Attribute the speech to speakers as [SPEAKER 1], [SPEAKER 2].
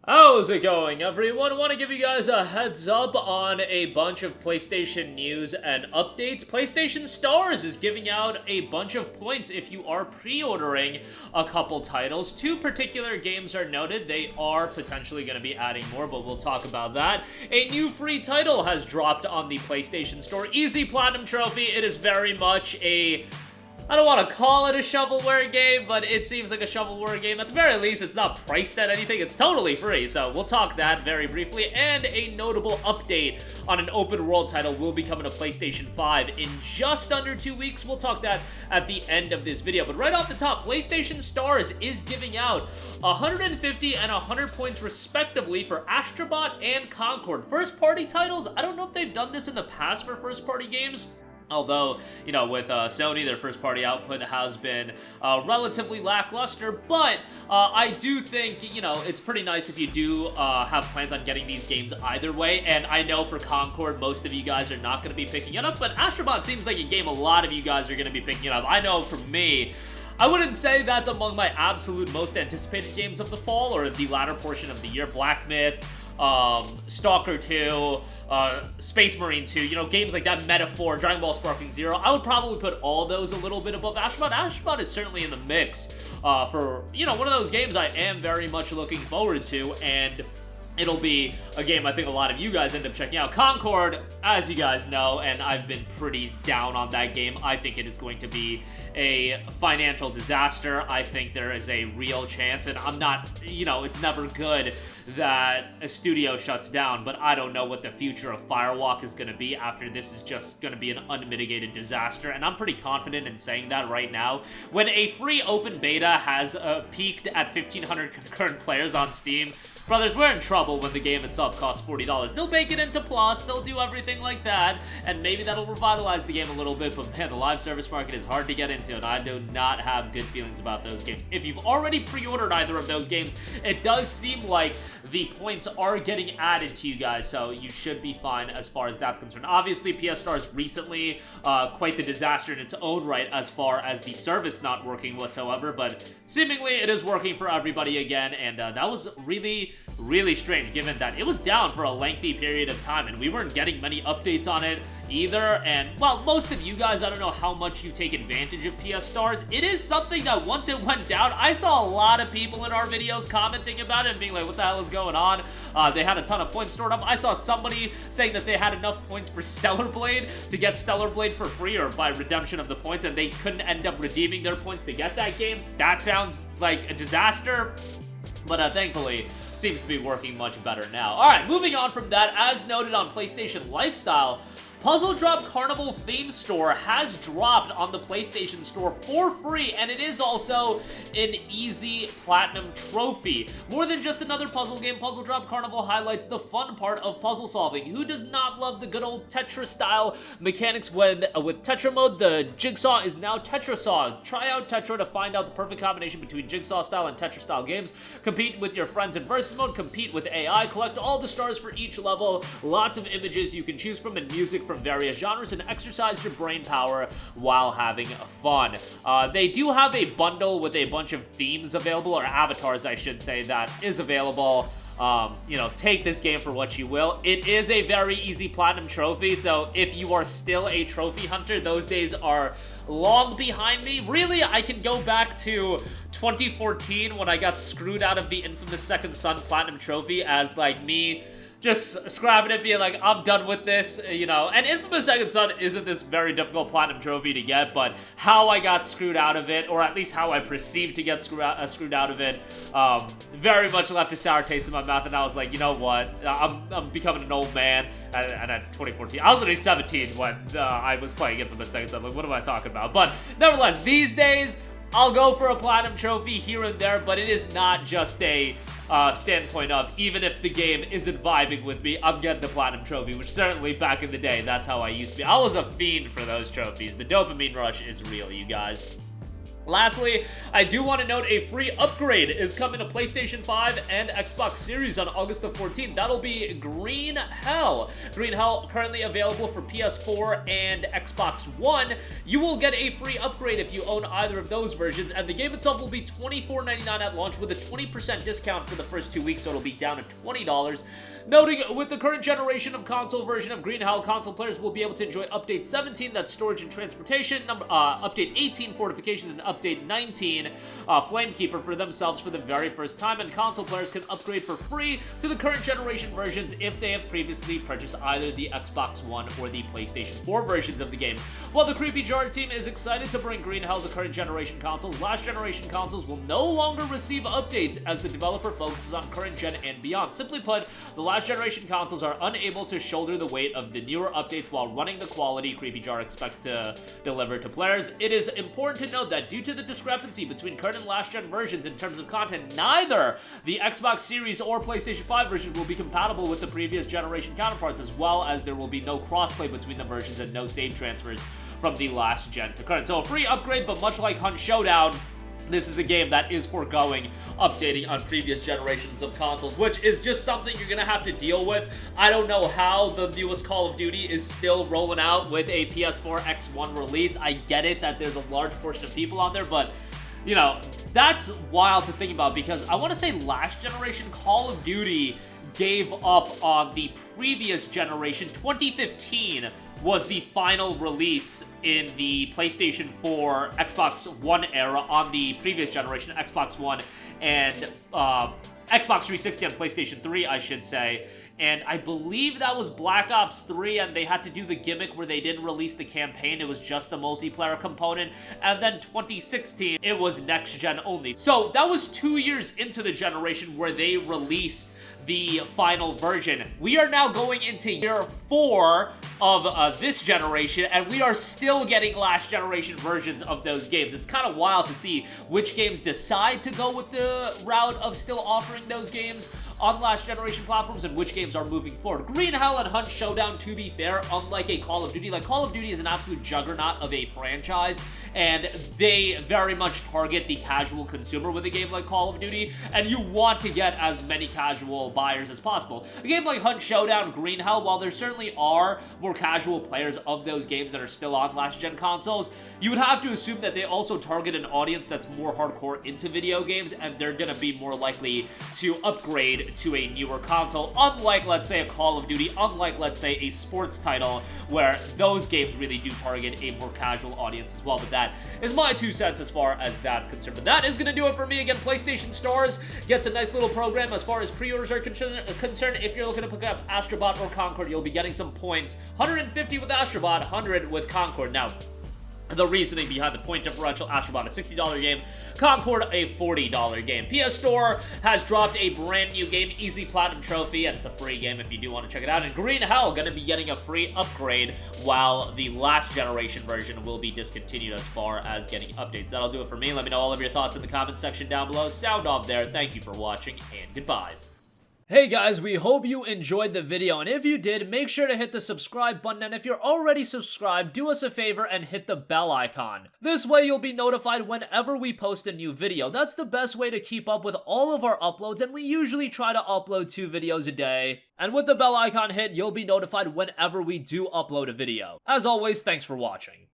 [SPEAKER 1] How's it going, everyone? I want to give you guys a heads up on a bunch of PlayStation news and updates. PlayStation Stars is giving out a bunch of points if you are pre-ordering a couple titles. Two particular games are noted. They are potentially going to be adding more, but we'll talk about that. A new free title has dropped on the PlayStation Store. Easy Platinum Trophy. It is very much I don't want to call it a shovelware game, but it seems like a shovelware game. At the very least, it's not priced at anything. It's totally free, so we'll talk that very briefly. And a notable update on an open world title will be coming to PlayStation 5 in just under 2 weeks. We'll talk that at the end of this video. But right off the top, PlayStation Stars is giving out 150 and 100 points respectively for Astrobot and Concord. First-party titles, I don't know if they've done this in the past for first-party games. Although, you know, with Sony, their first-party output has been relatively lackluster, but I do think, you know, it's pretty nice if you do have plans on getting these games either way, and I know for Concord, most of you guys are not going to be picking it up, but Astrobot seems like a game a lot of you guys are going to be picking it up. I know for me, I wouldn't say that's among my absolute most anticipated games of the fall, or the latter portion of the year. Black Myth, Stalker 2, Space Marine 2, you know, games like that, Metaphor, Dragon Ball Sparking Zero. I would probably put all those a little bit above Astrobot. Astrobot is certainly in the mix for, you know, one of those games I am very much looking forward to, and it'll be a game I think a lot of you guys end up checking out. Concord, as you guys know, and I've been pretty down on that game, I think it is going to be a financial disaster. I think there is a real chance, and I'm not, you know, it's never good that a studio shuts down, but I don't know what the future of Firewalk is going to be after this is just going to be an unmitigated disaster, and I'm pretty confident in saying that right now. When a free open beta has peaked at 1,500 concurrent players on Steam, brothers, we're in trouble when the game itself costs $40. They'll bake it into Plus, they'll do everything like that, and maybe that'll revitalize the game a little bit, but man, the live service market is hard to get into, and I do not have good feelings about those games. If you've already pre-ordered either of those games, it does seem like the points are getting added to you guys, so you should be fine as far as that's concerned. Obviously, PS Stars recently quite the disaster in its own right as far as the service not working whatsoever, but seemingly it is working for everybody again, and that was really strange given that it was down for a lengthy period of time and we weren't getting many updates on it either. And well, most of you guys, I don't know how much you take advantage of PS Stars. It is something that once it went down, I saw a lot of people in our videos commenting about it and being like, what the hell is going on? They had a ton of points stored up. I saw somebody saying that they had enough points for Stellar Blade to get Stellar Blade for free or by redemption of the points, and they couldn't end up redeeming their points to get that game. That sounds like a disaster, but thankfully seems to be working much better now. Alright, moving on from that, as noted on PlayStation Lifestyle, Puzzle Drop Carnival Theme Store has dropped on the PlayStation Store for free, and it is also an easy platinum trophy. More than just another puzzle game, Puzzle Drop Carnival highlights the fun part of puzzle solving. Who does not love the good old Tetris-style mechanics when, with Tetra mode, the Jigsaw is now Tetrasaw. Try out Tetra to find out the perfect combination between Jigsaw-style and Tetra-style games. Compete with your friends in versus mode, compete with AI, collect all the stars for each level, lots of images you can choose from, and music from various genres, and exercise your brain power while having fun. They do have a bundle with a bunch of themes available, or avatars I should say, that is available. You know, take this game for what you will. It is a very easy platinum trophy, so if you are still a trophy hunter, those days are long behind me. Really, I can go back to 2014 when I got screwed out of the infamous Second Son platinum trophy as like me just scrapping it, being like, I'm done with this, you know. And Infamous Second Son isn't this very difficult platinum trophy to get, but how I got screwed out of it, or at least how I perceived to get screwed out of it, very much left a sour taste in my mouth, and I was like, you know what, I'm becoming an old man. And at 2014, I was literally 17 when I was playing Infamous Second Son. Like, what am I talking about? But nevertheless, these days, I'll go for a platinum trophy here and there, but it is not just a standpoint of, even if the game isn't vibing with me, I'm getting the platinum trophy, which certainly back in the day, that's how I used to be. I was a fiend for those trophies. The dopamine rush is real, you guys. Lastly, I do want to note a free upgrade is coming to PlayStation 5 and Xbox Series on August the 14th. That'll be Green Hell. Green Hell currently available for PS4 and Xbox One. You will get a free upgrade if you own either of those versions, and the game itself will be $24.99 at launch with a 20% discount for the first 2 weeks, so it'll be down to $20. Noting, with the current generation of console version of Green Hell, console players will be able to enjoy Update 17, that's storage and transportation, Update 18, fortifications, and Update 19, Flamekeeper for themselves for the very first time, and console players can upgrade for free to the current generation versions if they have previously purchased either the Xbox One or the PlayStation 4 versions of the game. While the Creepy Jar team is excited to bring Green Hell to current generation consoles, last generation consoles will no longer receive updates as the developer focuses on current gen and beyond. Simply put, the last generation consoles are unable to shoulder the weight of the newer updates while running the quality Creepy Jar expects to deliver to players. It is important to note that due to the discrepancy between current and last gen versions in terms of content, neither the Xbox Series or PlayStation 5 version will be compatible with the previous generation counterparts, as well as there will be no crossplay between the versions and no save transfers from the last gen to current. So a free upgrade, but much like Hunt Showdown, this is a game that is foregoing updating on previous generations of consoles, which is just something you're gonna have to deal with. I don't know how the newest Call of Duty is still rolling out with a PS4 X1 release. I get it that there's a large portion of people out there, but you know, that's wild to think about, because I want to say last generation Call of Duty gave up on the previous generation. 2015 was the final release in the PlayStation 4, Xbox One era on the previous generation, Xbox One and Xbox 360 and PlayStation 3, I should say. And I believe that was Black Ops 3, and they had to do the gimmick where they didn't release the campaign, it was just the multiplayer component. And then 2016, it was next gen only. So that was 2 years into the generation where they released the final version. We are now going into year 4 of this generation, and we are still getting last generation versions of those games. It's kind of wild to see which games decide to go with the route of still offering those games on last generation platforms and which games are moving forward. Green Hell and Hunt Showdown, to be fair, unlike a Call of Duty, like Call of Duty is an absolute juggernaut of a franchise, and they very much target the casual consumer with a game like Call of Duty, and you want to get as many casual buyers as possible. A game like Hunt Showdown, Green Hell, while there certainly are more casual players of those games that are still on last gen consoles, you would have to assume that they also target an audience that's more hardcore into video games, and they're gonna be more likely to upgrade to a newer console, unlike, let's say, a Call of Duty, unlike, let's say, a sports title, where those games really do target a more casual audience as well. But that is my 2 cents as far as that's concerned. But that is going to do it for me. Again, PlayStation Stores gets a nice little program as far as pre-orders are concerned. If you're looking to pick up Astrobot or Concord, you'll be getting some points. 150 with Astrobot, 100 with Concord. Now, the reasoning behind the point differential: Astrobot, a $60 game, Concord, a $40 game. PS Store has dropped a brand new game, Easy Platinum Trophy, and it's a free game if you do want to check it out. And Green Hell going to be getting a free upgrade, while the last generation version will be discontinued as far as getting updates. That'll do it for me. Let me know all of your thoughts in the comments section down below. Sound off there. Thank you for watching, and goodbye. Hey guys, we hope you enjoyed the video, and if you did, make sure to hit the subscribe button, and if you're already subscribed, do us a favor and hit the bell icon. This way you'll be notified whenever we post a new video. That's the best way to keep up with all of our uploads, and we usually try to upload 2 videos a day. And with the bell icon hit, you'll be notified whenever we do upload a video. As always, thanks for watching.